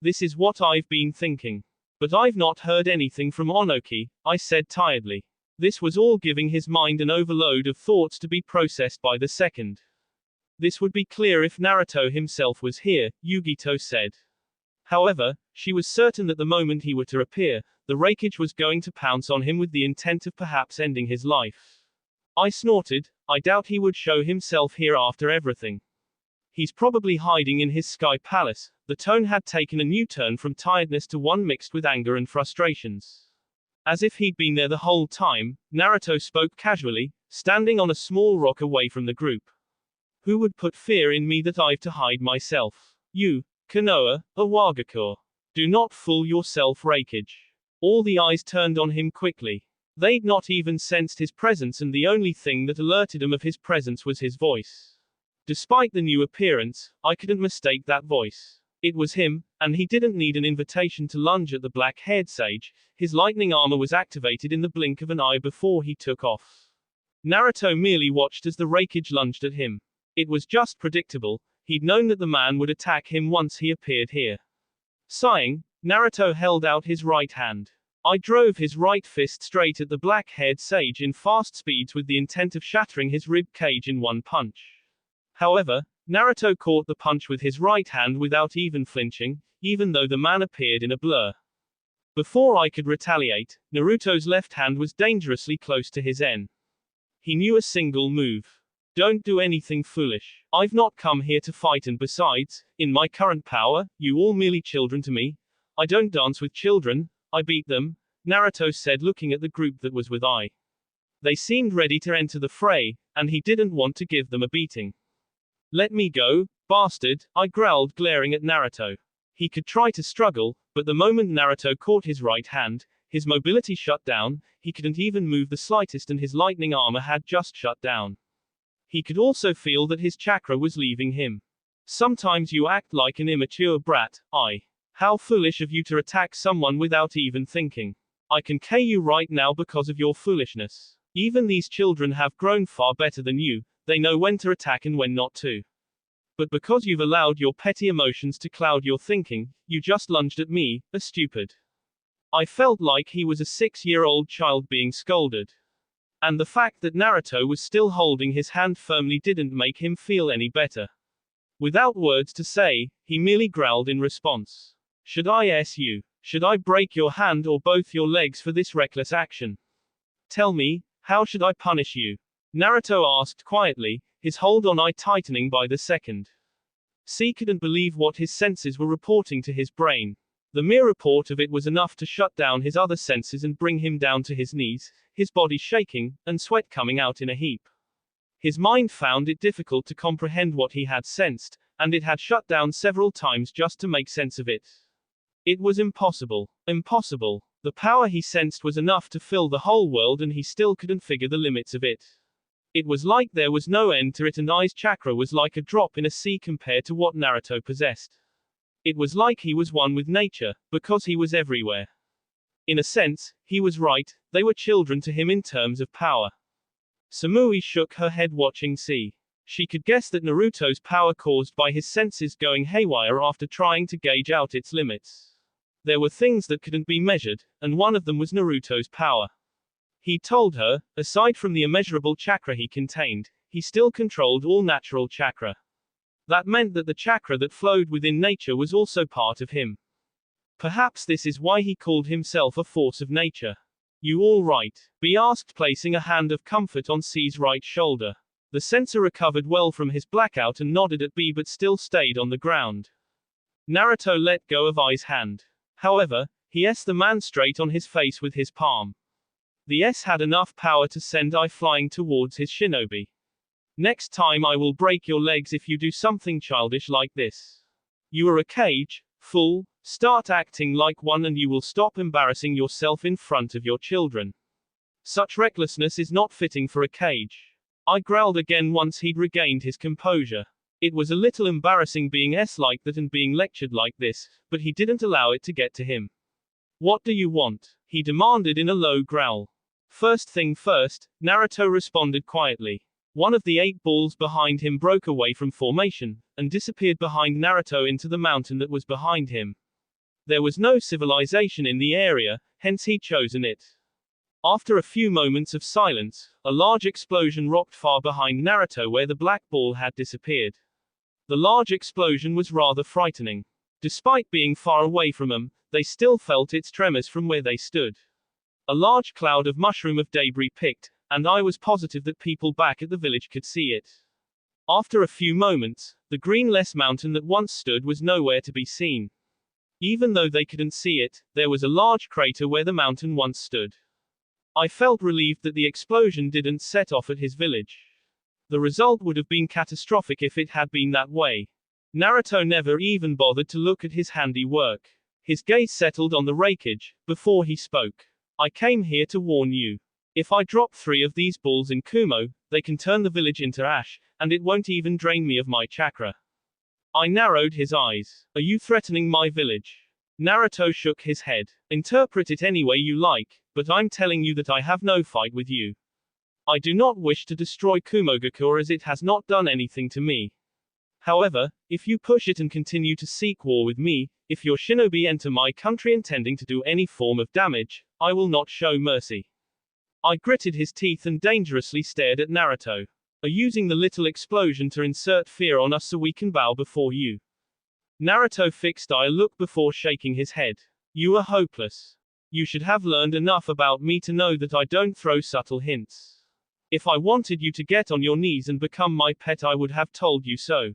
This is what I've been thinking. But I've not heard anything from Onoki, I said tiredly. This was all giving his mind an overload of thoughts to be processed by the second. This would be clear if Naruto himself was here, Yugito said. However, she was certain that the moment he were to appear, the Raikage was going to pounce on him with the intent of perhaps ending his life. I snorted. I doubt he would show himself here after everything. He's probably hiding in his sky palace. The tone had taken a new turn from tiredness to one mixed with anger and frustrations. As if he'd been there the whole time, Naruto spoke casually, standing on a small rock away from the group. Who would put fear in me that I've to hide myself? You, Konoha, a Wagakur. Do not fool yourself, Raikage. All the eyes turned on him quickly. They'd not even sensed his presence, and the only thing that alerted them of his presence was his voice. Despite the new appearance, I couldn't mistake that voice. It was him, and he didn't need an invitation to lunge at the black-haired sage. His lightning armor was activated in the blink of an eye before he took off. Naruto merely watched as the Raikage lunged at him. It was just predictable. He'd known that the man would attack him once he appeared here. Sighing, Naruto held out his right hand. I drove his right fist straight at the black-haired sage in fast speeds with the intent of shattering his rib cage in one punch. However, Naruto caught the punch with his right hand without even flinching, even though the man appeared in a blur. Before I could retaliate, Naruto's left hand was dangerously close to his N. He knew a single move. Don't do anything foolish. I've not come here to fight, and besides, in my current power, you all merely children to me. I don't dance with children, I beat them, Naruto said, looking at the group that was with I. They seemed ready to enter the fray, and he didn't want to give them a beating. Let me go, bastard, I growled, glaring at Naruto. He could try to struggle, but the moment Naruto caught his right hand, his mobility shut down, he couldn't even move the slightest and his lightning armor had just shut down. He could also feel that his chakra was leaving him. Sometimes you act like an immature brat. How foolish of you to attack someone without even thinking. I can KO you right now because of your foolishness. Even these children have grown far better than you, they know when to attack and when not to. But because you've allowed your petty emotions to cloud your thinking, you just lunged at me, a stupid. I felt like he was a 6-year-old child being scolded. And the fact that Naruto was still holding his hand firmly didn't make him feel any better. Without words to say, he merely growled in response. Should I Should I break your hand or both your legs for this reckless action? Tell me, how should I punish you? Naruto asked quietly, his hold on I tightening by the second. C couldn't believe what his senses were reporting to his brain. The mere report of it was enough to shut down his other senses and bring him down to his knees, his body shaking, and sweat coming out in a heap. His mind found it difficult to comprehend what he had sensed, and it had shut down several times just to make sense of it. It was impossible. Impossible. The power he sensed was enough to fill the whole world and he still couldn't figure the limits of it. It was like there was no end to it and I's chakra was like a drop in a sea compared to what Naruto possessed. It was like he was one with nature, because he was everywhere. In a sense, he was right, they were children to him in terms of power. Samui shook her head watching C. She could guess that Naruto's power caused by his senses going haywire after trying to gauge out its limits. There were things that couldn't be measured, and one of them was Naruto's power. He told her, aside from the immeasurable chakra he contained, he still controlled all natural chakra. That meant that the chakra that flowed within nature was also part of him. Perhaps this is why he called himself a force of nature. You all right? B asked, placing a hand of comfort on C's right shoulder. The sensor recovered well from his blackout and nodded at B but still stayed on the ground. Naruto let go of I's hand. However, he S the man straight on his face with his palm. The S had enough power to send I flying towards his shinobi. Next time I will break your legs if you do something childish like this. You are a cage, fool, start acting like one and you will stop embarrassing yourself in front of your children. Such recklessness is not fitting for a cage. I growled again once he'd regained his composure. It was a little embarrassing being S like that and being lectured like this, but he didn't allow it to get to him. What do you want? He demanded in a low growl. First thing first, Naruto responded quietly. One of the 8 balls behind him broke away from formation, and disappeared behind Naruto into the mountain that was behind him. There was no civilization in the area, hence he'd chosen it. After a few moments of silence, a large explosion rocked far behind Naruto where the black ball had disappeared. The large explosion was rather frightening. Despite being far away from them, they still felt its tremors from where they stood. A large cloud of mushroom of debris picked, and I was positive that people back at the village could see it. After a few moments, the greenless mountain that once stood was nowhere to be seen. Even though they couldn't see it, there was a large crater where the mountain once stood. I felt relieved that the explosion didn't set off at his village. The result would have been catastrophic if it had been that way. Naruto never even bothered to look at his handiwork. His gaze settled on the wreckage, before he spoke. I came here to warn you. If I drop 3 of these balls in Kumo, they can turn the village into ash, and it won't even drain me of my chakra. I narrowed his eyes. Are you threatening my village? Naruto shook his head. Interpret it any way you like, but I'm telling you that I have no fight with you. I do not wish to destroy Kumogakur as it has not done anything to me. However, if you push it and continue to seek war with me, if your shinobi enter my country intending to do any form of damage, I will not show mercy. I gritted his teeth and dangerously stared at Naruto. Are using the little explosion to insert fear on us so we can bow before you. Naruto fixed a look before shaking his head. You are hopeless. You should have learned enough about me to know that I don't throw subtle hints. If I wanted you to get on your knees and become my pet I would have told you so.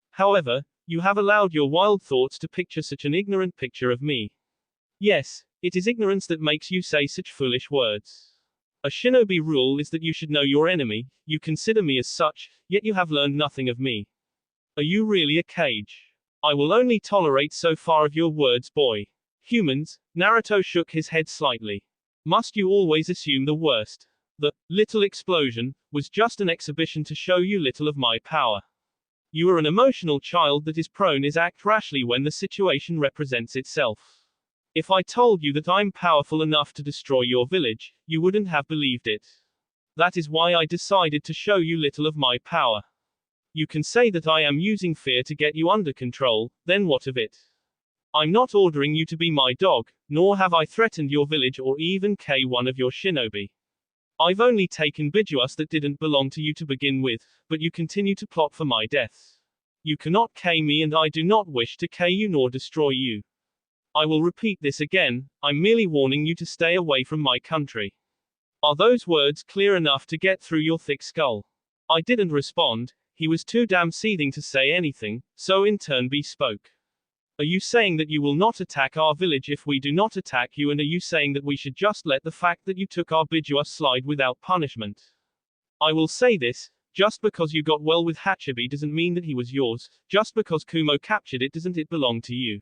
However, you have allowed your wild thoughts to picture such an ignorant picture of me. Yes, it is ignorance that makes you say such foolish words. A shinobi rule is that you should know your enemy, you consider me as such, yet you have learned nothing of me. Are you really a cage? I will only tolerate so far of your words, boy. Humans, Naruto shook his head slightly. Must you always assume the worst? The little explosion was just an exhibition to show you little of my power. You are an emotional child that is prone to act rashly when the situation represents itself. If I told you that I'm powerful enough to destroy your village, you wouldn't have believed it. That is why I decided to show you little of my power. You can say that I am using fear to get you under control, then what of it? I'm not ordering you to be my dog, nor have I threatened your village or even one of your shinobi. I've only taken bijuas that didn't belong to you to begin with, but you continue to plot for my death. You cannot me and I do not wish to you nor destroy you. I will repeat this again, I'm merely warning you to stay away from my country. Are those words clear enough to get through your thick skull? I didn't respond, he was too damn seething to say anything, so in turn B spoke. Are you saying that you will not attack our village if we do not attack you, and are you saying that we should just let the fact that you took our bijuas slide without punishment? I will say this, just because you got well with Hachibi doesn't mean that he was yours, just because Kumo captured it doesn't it belong to you.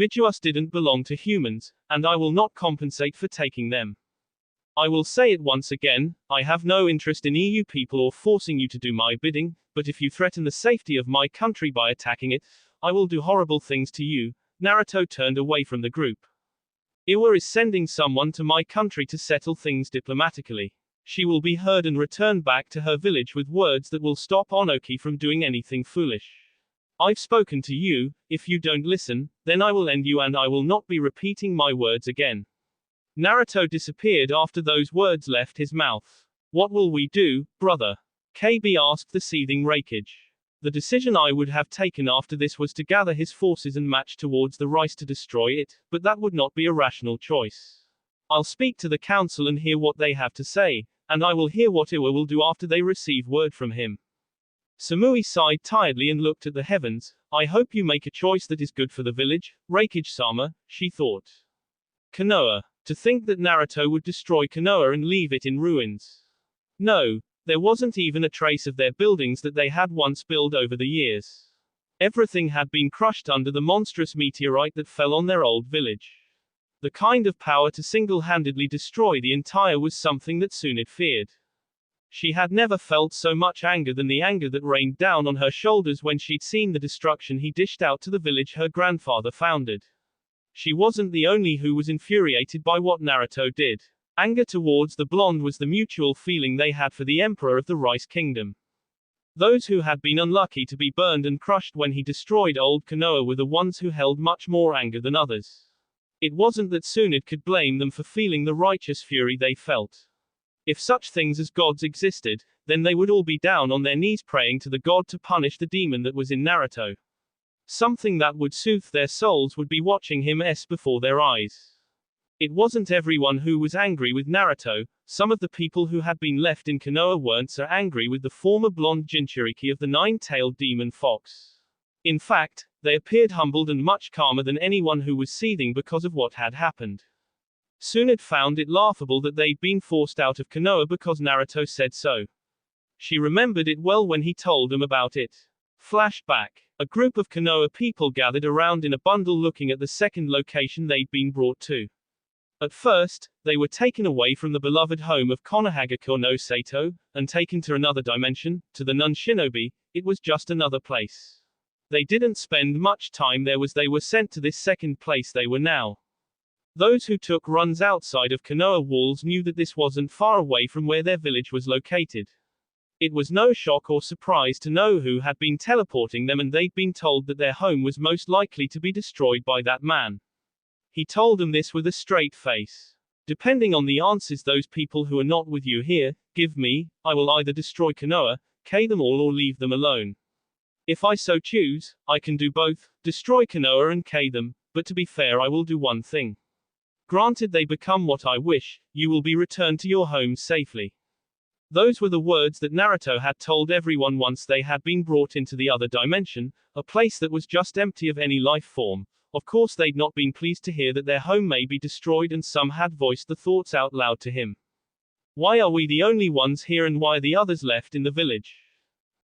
Bijuas didn't belong to humans, and I will not compensate for taking them. I will say it once again, I have no interest in EU people or forcing you to do my bidding, but if you threaten the safety of my country by attacking it, I will do horrible things to you. Naruto turned away from the group. Iwa is sending someone to my country to settle things diplomatically. She will be heard and returned back to her village with words that will stop Onoki from doing anything foolish. I've spoken to you, if you don't listen, then I will end you and I will not be repeating my words again. Naruto disappeared after those words left his mouth. What will we do, brother? KB asked the seething Reikage. The decision I would have taken after this was to gather his forces and march towards the rice to destroy it, but that would not be a rational choice. I'll speak to the council and hear what they have to say, and I will hear what Iwa will do after they receive word from him. Samui sighed tiredly and looked at the heavens. I hope you make a choice that is good for the village, Reikage-sama, she thought. Konoha. To think that Naruto would destroy Konoha and leave it in ruins. No, there wasn't even a trace of their buildings that they had once built over the years. Everything had been crushed under the monstrous meteorite that fell on their old village. The kind of power to single-handedly destroy the entire was something that Tsunade feared. She had never felt so much anger than the anger that rained down on her shoulders when she'd seen the destruction he dished out to the village her grandfather founded. She wasn't the only who was infuriated by what Naruto did. Anger towards the blonde was the mutual feeling they had for the emperor of the Rice Kingdom. Those who had been unlucky to be burned and crushed when he destroyed old Konoha were the ones who held much more anger than others. It wasn't that Tsunade could blame them for feeling the righteous fury they felt. If such things as gods existed, then they would all be down on their knees praying to the god to punish the demon that was in Naruto. Something that would soothe their souls would be watching him before their eyes. It wasn't everyone who was angry with Naruto. Some of the people who had been left in Konoha weren't so angry with the former blonde Jinchuriki of the nine-tailed demon fox. In fact, they appeared humbled and much calmer than anyone who was seething because of what had happened. Tsunade found it laughable that they'd been forced out of Konoha because Naruto said so. She remembered it well when he told them about it. Flashback. A group of Konoha people gathered around in a bundle looking at the second location they'd been brought to. At first, they were taken away from the beloved home of Konohagakure no Sato, and taken to another dimension, to the nun shinobi. It was just another place. They didn't spend much time there as they were sent to this second place they were now. Those who took runs outside of Konoha walls knew that this wasn't far away from where their village was located. It was no shock or surprise to know who had been teleporting them, and they'd been told that their home was most likely to be destroyed by that man. He told them this with a straight face. Depending on the answers those people who are not with you here give me, I will either destroy Konoha, kill them all, or leave them alone. If I so choose, I can do both, destroy Konoha and kill them, but to be fair I will do one thing. Granted they become what I wish, you will be returned to your home safely. Those were the words that Naruto had told everyone once they had been brought into the other dimension, a place that was just empty of any life form. Of course they'd not been pleased to hear that their home may be destroyed, and some had voiced the thoughts out loud to him. Why are we the only ones here and why are the others left in the village?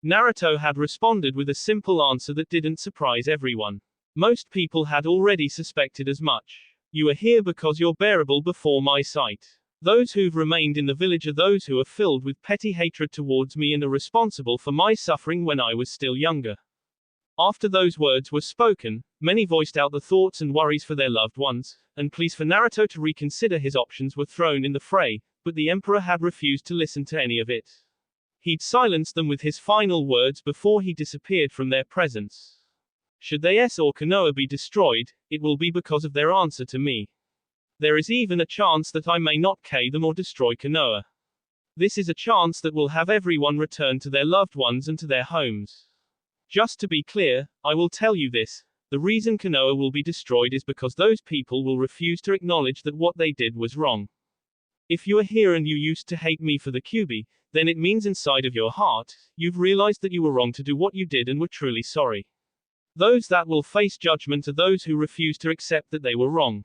Naruto had responded with a simple answer that didn't surprise everyone. Most people had already suspected as much. You are here because you're bearable before my sight. Those who've remained in the village are those who are filled with petty hatred towards me and are responsible for my suffering when I was still younger. After those words were spoken, many voiced out the thoughts and worries for their loved ones, and pleas for Naruto to reconsider his options were thrown in the fray, but the emperor had refused to listen to any of it. He'd silenced them with his final words before he disappeared from their presence. Should they or Konoha be destroyed, it will be because of their answer to me. There is even a chance that I may not kill them or destroy Konoha. This is a chance that will have everyone return to their loved ones and to their homes. Just to be clear, I will tell you this, the reason Konoha will be destroyed is because those people will refuse to acknowledge that what they did was wrong. If you are here and you used to hate me for the Kyuubi, then it means inside of your heart, you've realized that you were wrong to do what you did and were truly sorry. Those that will face judgment are those who refuse to accept that they were wrong.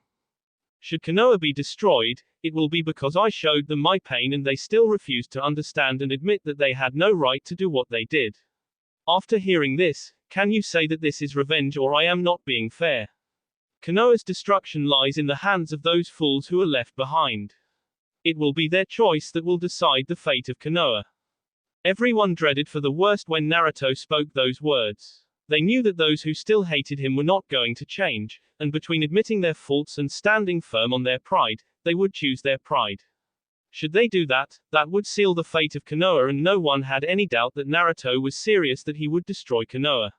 Should Konoha be destroyed, it will be because I showed them my pain and they still refused to understand and admit that they had no right to do what they did. After hearing this, can you say that this is revenge or I am not being fair? Konoha's destruction lies in the hands of those fools who are left behind. It will be their choice that will decide the fate of Konoha. Everyone dreaded for the worst when Naruto spoke those words. They knew that those who still hated him were not going to change, and between admitting their faults and standing firm on their pride, they would choose their pride. Should they do that, that would seal the fate of Konoha and no one had any doubt that Naruto was serious that he would destroy Konoha.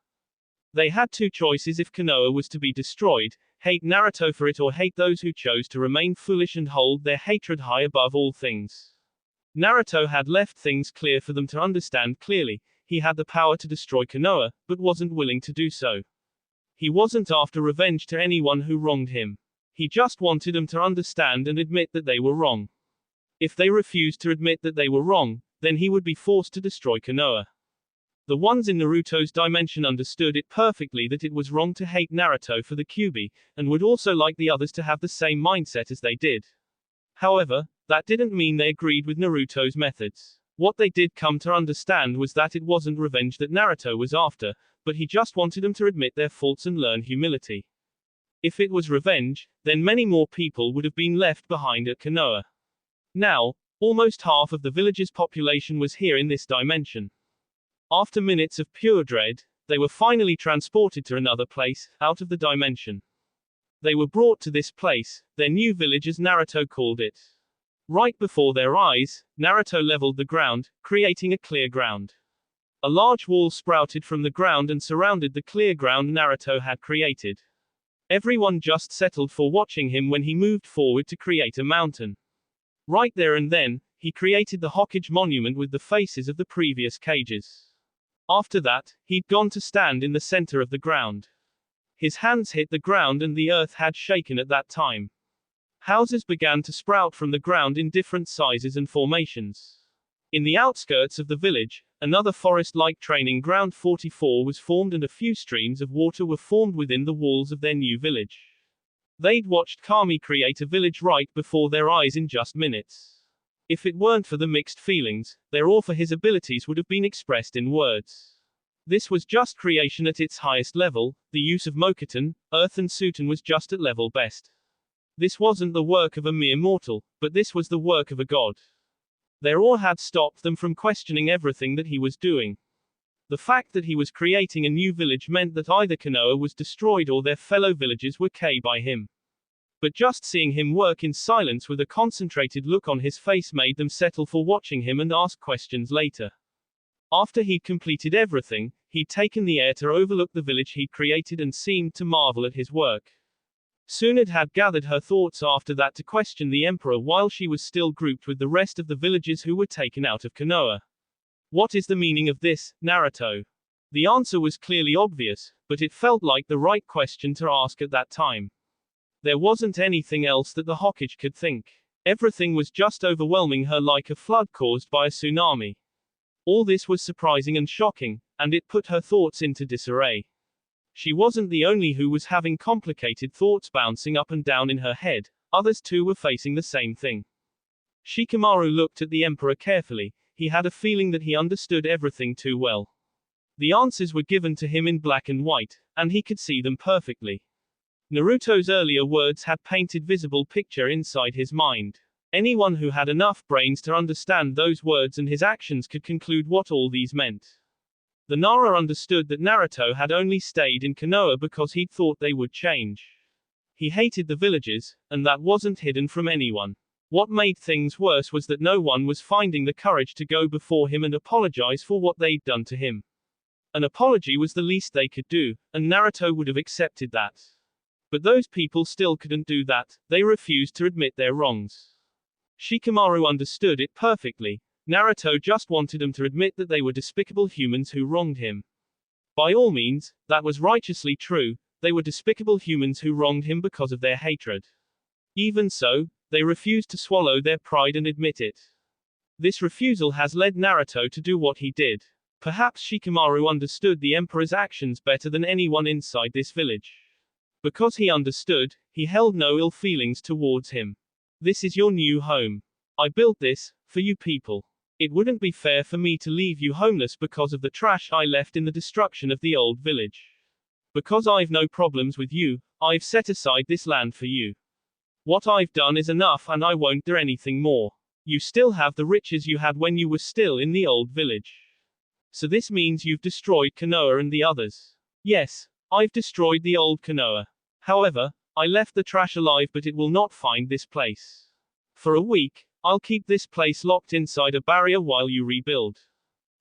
They had two choices if Konoha was to be destroyed, hate Naruto for it or hate those who chose to remain foolish and hold their hatred high above all things. Naruto had left things clear for them to understand clearly. He had the power to destroy Konoha, but wasn't willing to do so. He wasn't after revenge to anyone who wronged him. He just wanted them to understand and admit that they were wrong. If they refused to admit that they were wrong, then he would be forced to destroy Konoha. The ones in Naruto's dimension understood it perfectly that it was wrong to hate Naruto for the Kyuubi, and would also like the others to have the same mindset as they did. However, that didn't mean they agreed with Naruto's methods. What they did come to understand was that it wasn't revenge that Naruto was after, but he just wanted them to admit their faults and learn humility. If it was revenge, then many more people would have been left behind at Konoha. Now, almost half of the village's population was here in this dimension. After minutes of pure dread, they were finally transported to another place, out of the dimension. They were brought to this place, their new village as Naruto called it. Right before their eyes, Naruto leveled the ground, creating a clear ground. A large wall sprouted from the ground and surrounded the clear ground Naruto had created. Everyone just settled for watching him when he moved forward to create a mountain. Right there and then, he created the Hokage monument with the faces of the previous cages. After that, he'd gone to stand in the center of the ground. His hands hit the ground and the earth had shaken at that time. Houses began to sprout from the ground in different sizes and formations. In the outskirts of the village, another forest-like training ground 44 was formed and a few streams of water were formed within the walls of their new village. They'd watched Kami create a village right before their eyes in just minutes. If it weren't for the mixed feelings, their awe for his abilities would have been expressed in words. This was just creation at its highest level, the use of Mokuton, Earth and Suton was just at level best. This wasn't the work of a mere mortal, but this was the work of a god. Their awe had stopped them from questioning everything that he was doing. The fact that he was creating a new village meant that either Konoha was destroyed or their fellow villagers were killed by him. But just seeing him work in silence with a concentrated look on his face made them settle for watching him and ask questions later. After he'd completed everything, he'd taken the air to overlook the village he'd created and seemed to marvel at his work. Sunad had gathered her thoughts after that to question the emperor while she was still grouped with the rest of the villagers who were taken out of Konoha. What is the meaning of this, Naruto? The answer was clearly obvious, but it felt like the right question to ask at that time. There wasn't anything else that the Hokage could think. Everything was just overwhelming her like a flood caused by a tsunami. All this was surprising and shocking, and it put her thoughts into disarray. She wasn't the only who was having complicated thoughts bouncing up and down in her head, others too were facing the same thing. Shikamaru looked at the Emperor carefully. He had a feeling that he understood everything too well. The answers were given to him in black and white, and he could see them perfectly. Naruto's earlier words had painted visible picture inside his mind. Anyone who had enough brains to understand those words and his actions could conclude what all these meant. The Nara understood that Naruto had only stayed in Konoha because he'd thought they would change. He hated the villagers, and that wasn't hidden from anyone. What made things worse was that no one was finding the courage to go before him and apologize for what they'd done to him. An apology was the least they could do, and Naruto would have accepted that. But those people still couldn't do that. They refused to admit their wrongs. Shikamaru understood it perfectly. Naruto just wanted them to admit that they were despicable humans who wronged him. By all means, that was righteously true. They were despicable humans who wronged him because of their hatred. Even so, they refused to swallow their pride and admit it. This refusal has led Naruto to do what he did. Perhaps Shikamaru understood the Emperor's actions better than anyone inside this village. Because he understood, he held no ill feelings towards him. This is your new home. I built this, for you people. It wouldn't be fair for me to leave you homeless because of the trash I left in the destruction of the old village. Because I've no problems with you, I've set aside this land for you. What I've done is enough and I won't do anything more. You still have the riches you had when you were still in the old village. So this means you've destroyed Konoha and the others. Yes, I've destroyed the old Konoha. However, I left the trash alive but it will not find this place. For a week, I'll keep this place locked inside a barrier while you rebuild.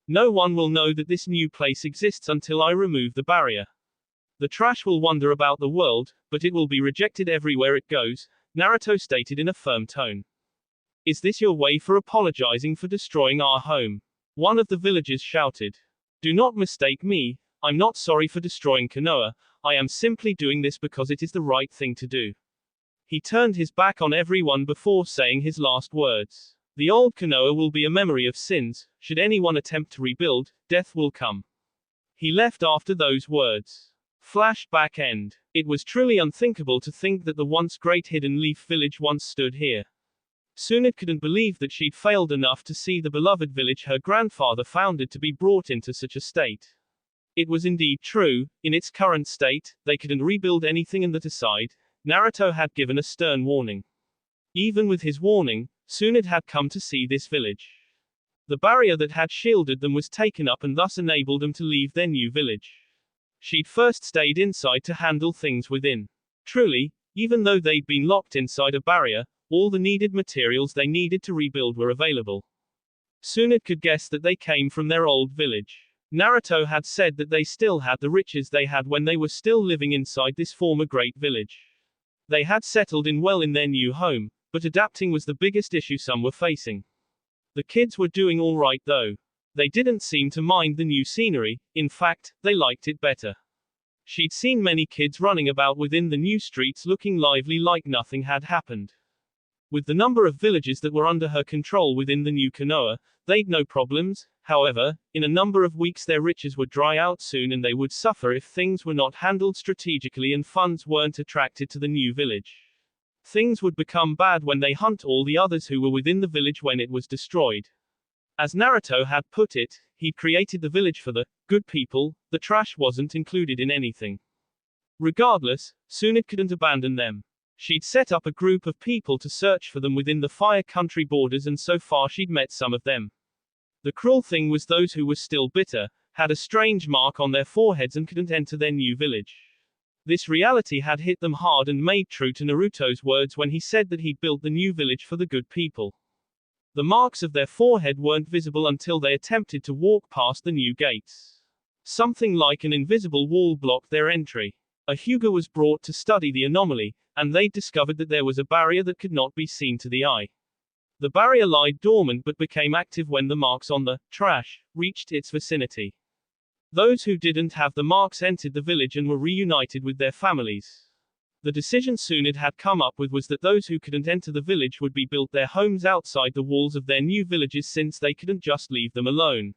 No one will know that this new place exists until I remove the barrier. The trash will wander about the world, but it will be rejected everywhere it goes, Naruto stated in a firm tone. Is this your way for apologizing for destroying our home? One of the villagers shouted. Do not mistake me, I'm not sorry for destroying Konoha, I am simply doing this because it is the right thing to do. He turned his back on everyone before saying his last words. The old Konoha will be a memory of sins, should anyone attempt to rebuild, death will come. He left after those words. Flashback end. It was truly unthinkable to think that the once great Hidden Leaf village once stood here. Tsunade couldn't believe that she'd failed enough to see the beloved village her grandfather founded to be brought into such a state. It was indeed true, in its current state, they couldn't rebuild anything and that aside, Naruto had given a stern warning. Even with his warning, Tsunade had come to see this village. The barrier that had shielded them was taken up and thus enabled them to leave their new village. She'd first stayed inside to handle things within. Truly, even though they'd been locked inside a barrier, all the needed materials they needed to rebuild were available. Tsunade could guess that they came from their old village. Naruto had said that they still had the riches they had when they were still living inside this former great village. They had settled in well in their new home, but adapting was the biggest issue some were facing. The kids were doing all right though. They didn't seem to mind the new scenery, in fact, they liked it better. She'd seen many kids running about within the new streets looking lively like nothing had happened. With the number of villages that were under her control within the new Konoha, they'd no problems. However, in a number of weeks their riches would dry out soon and they would suffer if things were not handled strategically and funds weren't attracted to the new village. Things would become bad when they hunt all the others who were within the village when it was destroyed. As Naruto had put it, he'd created the village for the good people, the trash wasn't included in anything. Regardless, Tsunade couldn't abandon them. She'd set up a group of people to search for them within the Fire Country borders and so far she'd met some of them. The cruel thing was those who were still bitter, had a strange mark on their foreheads and couldn't enter their new village. This reality had hit them hard and made true to Naruto's words when he said that he'd built the new village for the good people. The marks of their forehead weren't visible until they attempted to walk past the new gates. Something like an invisible wall blocked their entry. A Hyuga was brought to study the anomaly, and they discovered that there was a barrier that could not be seen to the eye. The barrier lied dormant but became active when the marks on the trash reached its vicinity. Those who didn't have the marks entered the village and were reunited with their families. The decision Tsunade had come up with was that those who couldn't enter the village would be built their homes outside the walls of their new villages since they couldn't just leave them alone.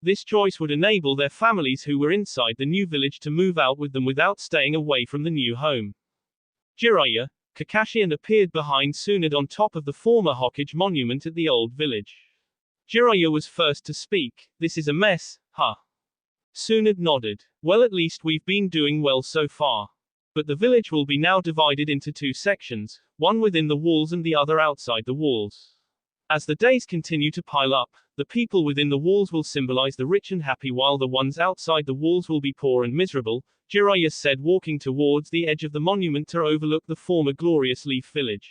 This choice would enable their families who were inside the new village to move out with them without staying away from the new home. Jiraiya, Kakashi and appeared behind Tsunade on top of the former Hokage monument at the old village. Jiraiya was first to speak. This is a mess, huh? Tsunade nodded. Well, at least we've been doing well so far. But the village will be now divided into two sections, one within the walls and the other outside the walls. As the days continue to pile up, the people within the walls will symbolize the rich and happy while the ones outside the walls will be poor and miserable, Jiraiya said, walking towards the edge of the monument to overlook the former glorious Leaf Village.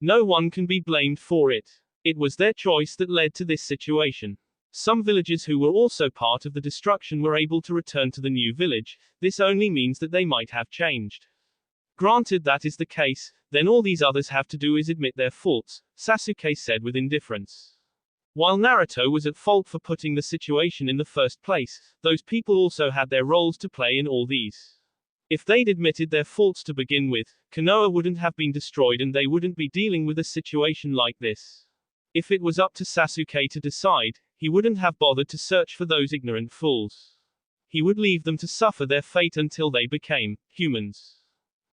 No one can be blamed for it. It was their choice that led to this situation. Some villagers who were also part of the destruction were able to return to the new village. This only means that they might have changed. Granted that is the case, then all these others have to do is admit their faults, Sasuke said with indifference. While Naruto was at fault for putting the situation in the first place, those people also had their roles to play in all these. If they'd admitted their faults to begin with, Konoha wouldn't have been destroyed and they wouldn't be dealing with a situation like this. If it was up to Sasuke to decide, he wouldn't have bothered to search for those ignorant fools. He would leave them to suffer their fate until they became humans.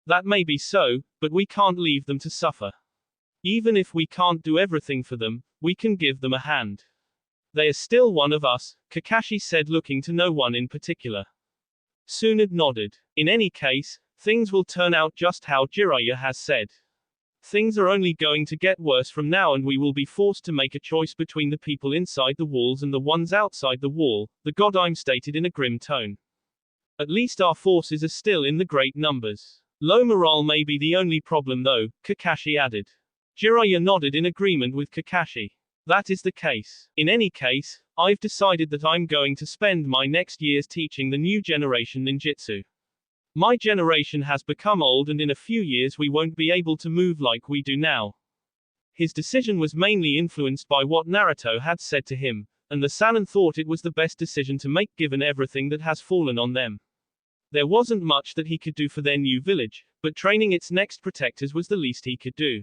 That may be so, but we can't leave them to suffer. Even if we can't do everything for them, we can give them a hand. They are still one of us, Kakashi said, looking to no one in particular. Tsunade nodded. In any case, things will turn out just how Jiraiya has said. Things are only going to get worse from now and we will be forced to make a choice between the people inside the walls and the ones outside the wall, the Godime stated in a grim tone. At least our forces are still in the great numbers. Low morale may be the only problem though, Kakashi added. Jiraiya nodded in agreement with Kakashi. That is the case. In any case, I've decided that I'm going to spend my next years teaching the new generation ninjutsu. My generation has become old and in a few years we won't be able to move like we do now. His decision was mainly influenced by what Naruto had said to him, and the Sannin thought it was the best decision to make given everything that has fallen on them. There wasn't much that he could do for their new village, but training its next protectors was the least he could do.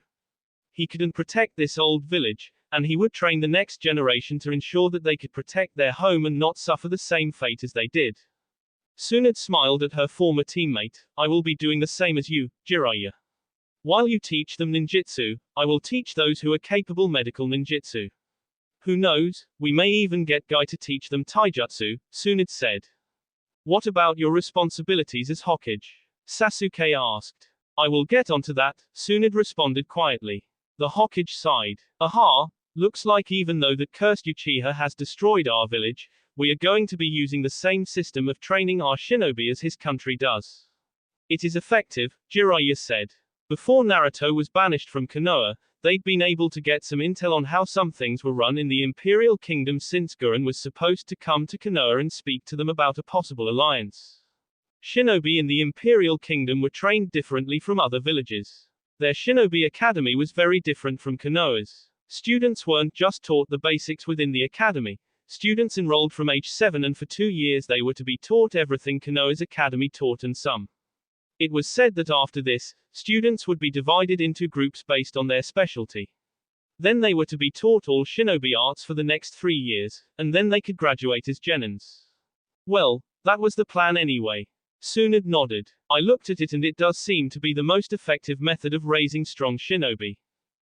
He couldn't protect this old village, and he would train the next generation to ensure that they could protect their home and not suffer the same fate as they did. Tsunade smiled at her former teammate. I will be doing the same as you, Jiraiya. While you teach them ninjutsu, I will teach those who are capable medical ninjutsu. Who knows, we may even get Guy to teach them taijutsu, Tsunade said. What about your responsibilities as Hokage? Sasuke asked. I will get onto that, Tsunade responded quietly. The Hokage sighed. Aha, looks like even though that cursed Uchiha has destroyed our village, we are going to be using the same system of training our shinobi as his country does. It is effective, Jiraiya said. Before Naruto was banished from Konoha, they'd been able to get some intel on how some things were run in the Imperial Kingdom since Gurren was supposed to come to Konoha and speak to them about a possible alliance. Shinobi in the Imperial Kingdom were trained differently from other villages. Their shinobi academy was very different from Konoha's. Students weren't just taught the basics within the academy. Students enrolled from age 7 and for 2 years they were to be taught everything Konoha's academy taught and some. It was said that after this, students would be divided into groups based on their specialty. Then they were to be taught all shinobi arts for the next 3 years, and then they could graduate as genins. Well, that was the plan anyway. Tsunade nodded. I looked at it and it does seem to be the most effective method of raising strong shinobi.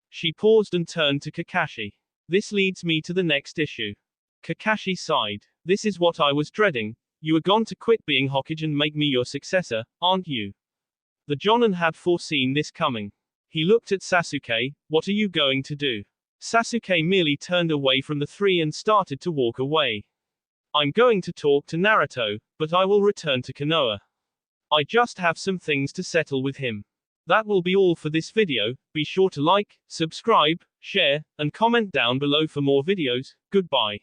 She paused and turned to Kakashi. This leads me to the next issue. Kakashi sighed. This is what I was dreading. You are going to quit being Hokage and make me your successor, aren't you? The Jonin had foreseen this coming. He looked at Sasuke. What are you going to do? Sasuke merely turned away from the three and started to walk away. I'm going to talk to Naruto, but I will return to Konoha. I just have some things to settle with him. That will be all for this video. Be sure to like, subscribe, share, and comment down below for more videos. Goodbye.